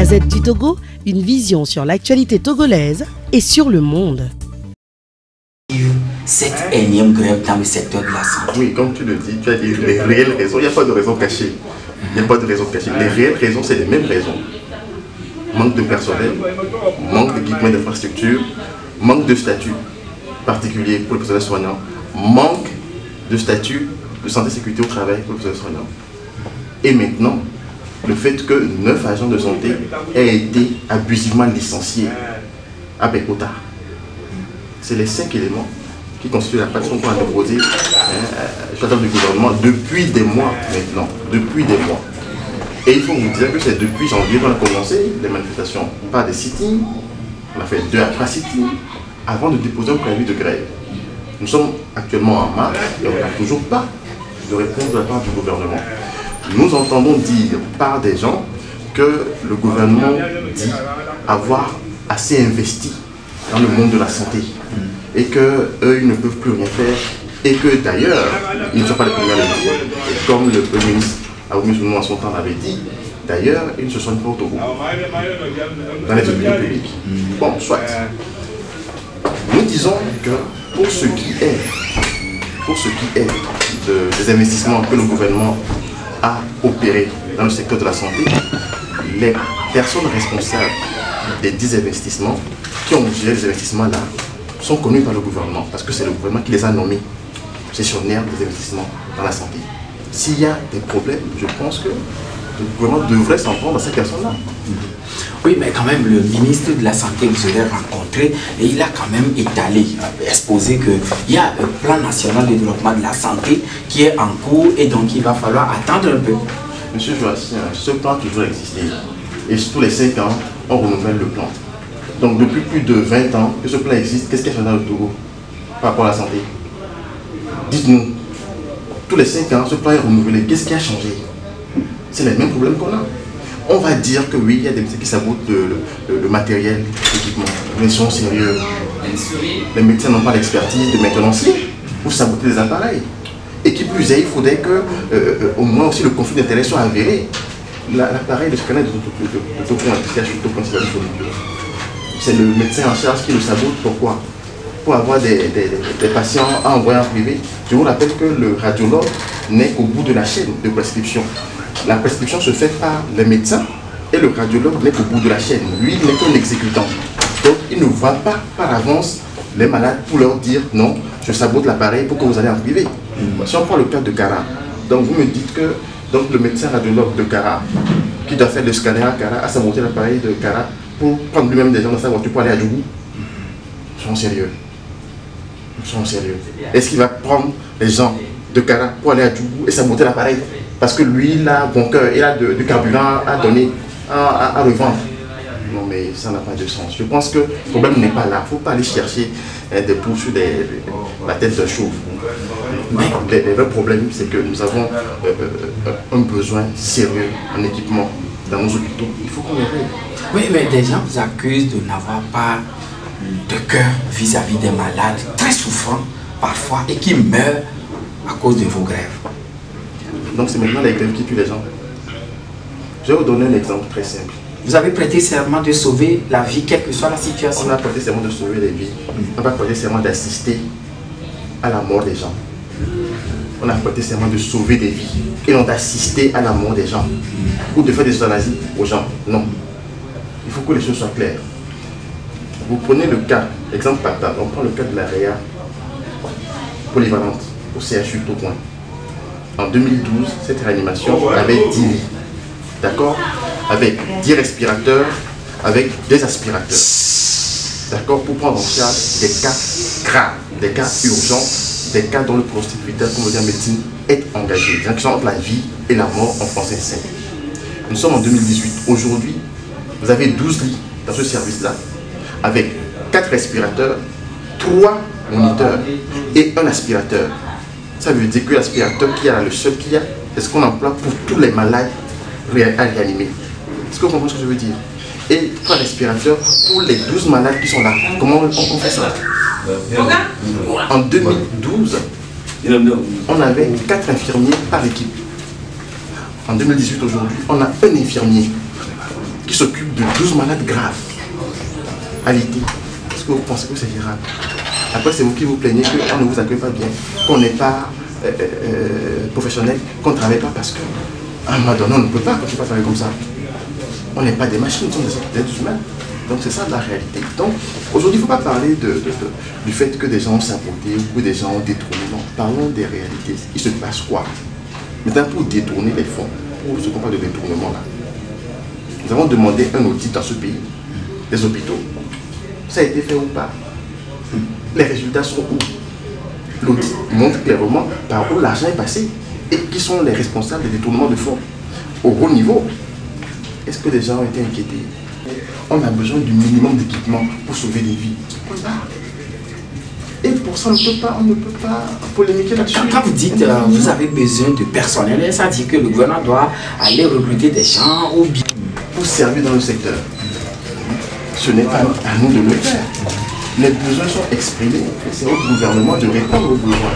Gazette du Togo, une vision sur l'actualité togolaise et sur le monde. Cette énième grève dans le secteur de la santé. Oui, comme tu le dis, tu as dit les réelles raisons. Il n'y a pas de raison cachée. Il n'y a pas de raison cachée. Les réelles raisons, c'est les mêmes raisons. Manque de personnel, manque d'équipement d'infrastructure, manque de statut particulier pour le personnel soignant, manque de statut de santé et sécurité au travail pour le personnel soignant. Et maintenant, le fait que 9 agents de santé aient été abusivement licenciés à Bekota. C'est les 5 éléments qui constituent la plateforme qu'on a déposée sur la table du gouvernement depuis des mois maintenant. Depuis des mois. Et il faut vous dire que c'est depuis janvier qu'on a commencé les manifestations par des sit-ins. On a fait 2 à 3 sit-ins avant de déposer un préavis de grève. Nous sommes actuellement en mars et on n'a toujours pas de réponse de la part du gouvernement. Nous entendons dire par des gens que le gouvernement dit avoir assez investi dans le monde de la santé et qu'eux, ils ne peuvent plus rien faire et que d'ailleurs, ils ne sont pas les premiers à le dire. Et comme le Premier ministre Aoumou à son temps l'avait dit, d'ailleurs, ils ne se soignent pas au Togo, dans les hôpitaux publics. Bon, soit. Nous disons que pour ce qui est des investissements que le gouvernement a opérés dans le secteur de la santé, les personnes responsables des 10 investissements qui ont géré les investissements-là sont connues par le gouvernement, parce que c'est le gouvernement qui les a nommés gestionnaires des investissements dans la santé. S'il y a des problèmes, je pense que le gouvernement devrait s'en prendre à ces personnes-là. Oui, mais quand même, le ministre de la Santé, vous avez rencontré et il a quand même étalé, exposé qu'il y a un plan national de développement de la santé qui est en cours et donc il va falloir attendre un peu. Monsieur Joachim, ce plan a toujours existé. Et tous les 5 ans, on renouvelle le plan. Donc depuis plus de 20 ans que ce plan existe, qu'est-ce qui a changé dans le Togo par rapport à la santé? Dites-nous, tous les 5 ans, ce plan est renouvelé, qu'est-ce qui a changé? C'est les mêmes problèmes qu'on a. On va dire que oui, il y a des médecins qui sabotent le matériel, l'équipement, mais ils sont sérieux. Les médecins n'ont pas d'expertise de maintenancier pour saboter les appareils. Et qui plus est, il faudrait que au moins aussi le conflit d'intérêt soit avéré. L'appareil de scanner de c'est le médecin en charge qui le sabote. Pourquoi? Pour avoir des patients à envoyer en privé. Je vous rappelle que le radiologue n'est qu'au bout de la chaîne de prescription. La prescription se fait par les médecins et le radiologue n'est qu'au bout de la chaîne. Lui, il n'est qu'un exécutant. Donc, il ne voit pas par avance les malades pour leur dire non, je sabote l'appareil pour que vous allez en privé. Si on prend le cas de Kara, donc vous me dites que donc, le médecin radiologue de Kara, qui doit faire le scanner à Kara, a saboté l'appareil de Kara pour prendre lui-même des gens dans sa voiture pour aller à Djougou. Ils sont sérieux. Ils sont sérieux. Est-ce qu'il va prendre les gens de Kara pour aller à Djougou et saboter l'appareil? Parce que lui, il a bon cœur, il a du carburant à donner, à revendre. Non, mais ça n'a pas de sens. Je pense que le problème n'est pas là. Il ne faut pas aller chercher des poux sur la tête d'un chauve. Mais le vrai problème, c'est que nous avons un besoin sérieux en équipement dans nos hôpitaux. Il faut qu'on les règle. Oui, mais des gens vous accusent de n'avoir pas de cœur vis-à-vis des malades très souffrants parfois et qui meurent à cause de vos grèves. Donc c'est maintenant les grèves qui tuent les gens. Je vais vous donner un exemple très simple. Vous avez prêté serment de sauver la vie, quelle que soit la situation. On a prêté serment de sauver les vies. On a prêté serment d'assister à la mort des gens. On a prêté serment de sauver des vies et non d'assister à la mort des gens. Ou de faire des euthanasies aux gens. Non. Il faut que les choses soient claires. Vous prenez le cas, exemple patate, on prend le cas de la réa polyvalente au CHU Tocoin. En 2012, cette réanimation avait 10 lits. D'accord? Avec 10 respirateurs, avec des aspirateurs. D'accord? Pour prendre en charge des cas graves, des cas urgents, des cas dont le pronostic vital, comme on dit en médecine, est engagé. Des gens qui sont entre la vie et la mort en français simple. Nous sommes en 2018. Aujourd'hui, vous avez 12 lits dans ce service-là, avec 4 respirateurs, 3 moniteurs et un aspirateur. Ça veut dire que l'aspirateur qu'il y a là, le seul qu'il y a, c'est ce qu'on emploie pour tous les malades à réanimer. Est-ce que vous comprenez ce que je veux dire? Et 3 respirateurs pour les 12 malades qui sont là. Comment on fait ça? En 2012, on avait 4 infirmiers par équipe. En 2018, aujourd'hui, on a un infirmier qui s'occupe de 12 malades graves à l'été. Est-ce que vous pensez que c'est gérable? Après, c'est vous qui vous plaignez qu'on ne vous accueille pas bien, qu'on n'est pas professionnel, qu'on ne travaille pas parce qu'à un moment donné, on ne peut pas travailler comme ça. On n'est pas des machines, nous sommes des êtres humains. Donc c'est ça la réalité. Donc aujourd'hui, il ne faut pas parler du fait que des gens ont saboté ou que des gens ont détourné. Non, parlons des réalités. Il se passe quoi? Maintenant, pour détourner les fonds, pour ce qu'on parle de détournement là, nous avons demandé un audit dans ce pays, des hôpitaux. Ça a été fait ou pas? Les résultats sont où? L'audit montre clairement par où l'argent est passé et qui sont les responsables des détournements de fonds. Au haut niveau, est-ce que les gens ont été inquiétés? On a besoin du minimum d'équipement pour sauver des vies. Et pour ça, on ne peut pas polémiquer là-dessus. Quand vous dites vous avez besoin de personnel, ça dit que le gouvernement doit aller recruter des gens ou bien pour servir dans le secteur. Ce n'est pas à nous de le faire. Les besoins sont exprimés. C'est au gouvernement de répondre aux besoins.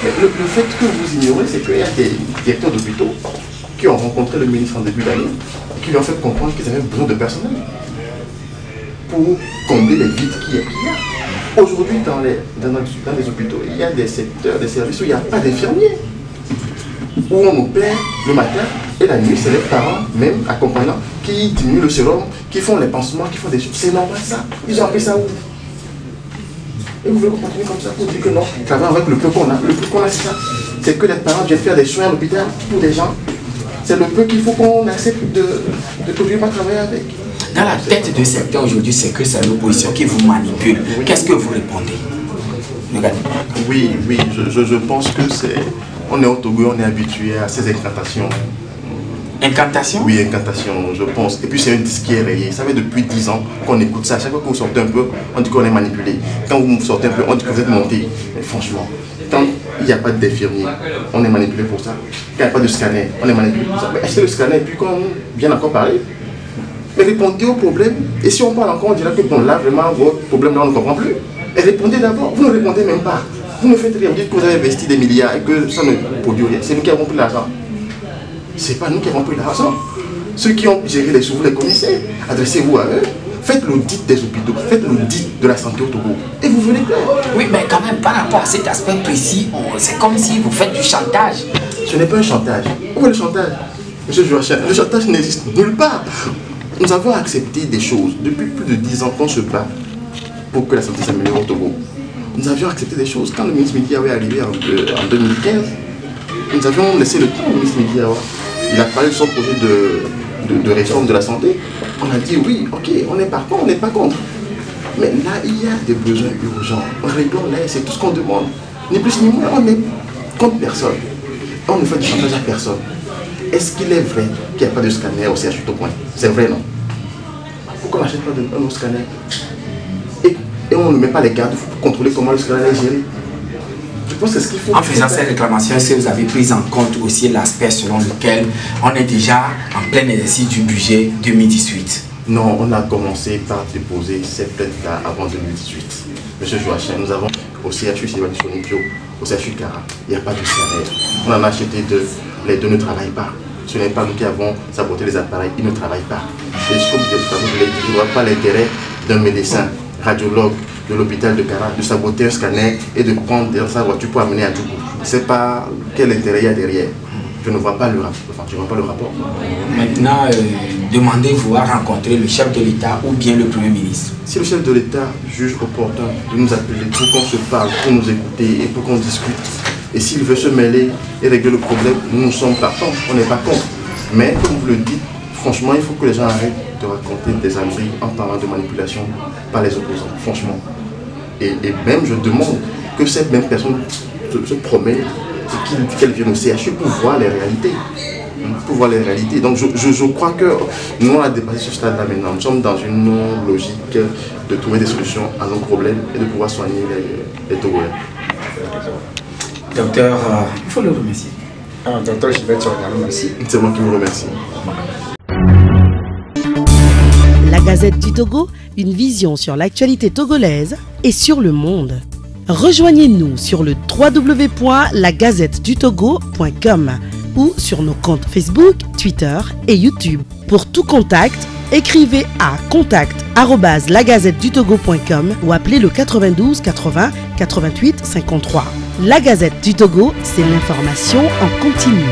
Mais le fait que vous ignorez, c'est qu'il y a des directeurs d'hôpitaux qui ont rencontré le ministre en début d'année et qui lui ont fait comprendre qu'ils avaient besoin de personnel pour combler les vides qu'il y a. Aujourd'hui, dans les hôpitaux, il y a des secteurs, des services où il n'y a pas d'infirmiers, où on opère le matin et la nuit, c'est les parents, même accompagnants, qui diminuent le sérum, qui font les pansements, qui font des choses. C'est normal ça. Ils ont appris ça où? Et vous voulez qu'on continue comme ça pour dire que non, travailler avec le peu qu'on a. Le peu qu'on a, c'est ça. C'est que les parents viennent faire des soins à l'hôpital pour des gens. C'est le peu qu'il faut qu'on accepte de continuer à travailler avec. Dans la tête de certains aujourd'hui, c'est que c'est l'opposition qui vous manipule. Oui. Qu'est-ce que vous répondez? Regardez. Oui, je pense que c'est... On est au Togo, on est habitué à ces incantations. Incantation? Oui, incantation, je pense. Et puis c'est un disque qui est rayé. Ça fait depuis 10 ans qu'on écoute ça. Chaque fois que vous sortez un peu, on dit qu'on est manipulé. Quand vous sortez un peu, on dit que vous êtes monté. Mais franchement, quand il n'y a pas d'infirmier, on est manipulé pour ça. Quand il n'y a pas de scanner, on est manipulé pour ça. Mais est-ce que le scanner, puis qu'on vient encore parler? Mais répondez au problème. Et si on parle encore, on dira que bon, là, vraiment, votre problème, là, on ne comprend plus. Et répondez d'abord. Vous ne répondez même pas. Vous ne faites rien. Vous dites que vous avez investi des milliards et que ça ne produit rien. C'est nous qui avons pris l'argent. C'est pas nous qui avons pris l'argent. Ceux qui ont géré les sous, vous les connaissez. Adressez-vous à eux. Faites l'audit des hôpitaux. Faites l'audit de la santé au Togo. Et vous venez clair. Oui, mais quand même, par rapport à cet aspect précis, c'est comme si vous faites du chantage. Ce n'est pas un chantage. Où est le chantage? Monsieur Joachim, le chantage n'existe nulle part. Nous avons accepté des choses depuis plus de 10 ans qu'on se bat pour que la santé s'améliore au Togo. Nous avions accepté des choses quand le ministre Midiawa est arrivé en 2015. Nous avions laissé le temps au ministre Midiawa. Il a parlé de son projet de réforme de la santé. On a dit oui, ok, on n'est pas contre, on n'est pas contre. Mais là, il y a des besoins urgents. Réglons-les, c'est tout ce qu'on demande. Ni plus ni moins, on n'est contre personne. On ne fait du chantage à personne. Est-ce qu'il est vrai qu'il n'y a pas de scanner au CHU Togo? C'est vrai, non? Pourquoi on n'achète pas un autre scanner? Et on ne met pas les gardes pour contrôler comment le scanner est géré? Je pense que c'est ce qu'il faut. En faisant ces réclamations, est-ce que vous avez pris en compte aussi l'aspect selon lequel on est déjà en plein exercice du budget 2018? Non, on a commencé par déposer cette plainte-là avant 2018. Monsieur Joachim, nous avons au CHU Sonipio, au CHU Kara, il n'y a pas de scanner. On en a acheté deux, les deux ne travaillent pas. Ce n'est pas nous qui avons saboté les appareils, ils ne travaillent pas. Et comme je ne vois pas l'intérêt d'un médecin, radiologue de l'hôpital de Kara, de saboter un scanner et de prendre sa voiture pour amener à Djougou. Je ne sais pas quel intérêt il y a derrière. Je ne vois pas le rapport. Enfin, je ne vois pas le rapport. Maintenant, demandez-vous à rencontrer le chef de l'État ou bien le Premier ministre. Si le chef de l'État juge opportun de nous appeler pour qu'on se parle, pour nous écouter et pour qu'on discute, et s'il veut se mêler et régler le problème, nous sommes partants, on n'est pas contre. Mais comme vous le dites, franchement, il faut que les gens arrêtent de raconter des âneries en parlant de manipulation par les opposants, franchement. Et même je demande que cette même personne se promène et qu'elle vienne au CHU pour voir les réalités. Pour voir les réalités. Donc je crois que nous on a dépassé ce stade-là maintenant. Nous sommes dans une logique de trouver des solutions à nos problèmes et de pouvoir soigner les Togolais. Docteur, il faut le remercier. Docteur, je vais te remercier. C'est moi qui vous remercie. La Gazette du Togo, une vision sur l'actualité togolaise et sur le monde. Rejoignez-nous sur le www.lagazettedutogo.com ou sur nos comptes Facebook, Twitter et YouTube. Pour tout contact, Écrivez à contact@lagazettedutogo.com ou appelez le 92 80 88 53. La Gazette du Togo, c'est l'information en continu.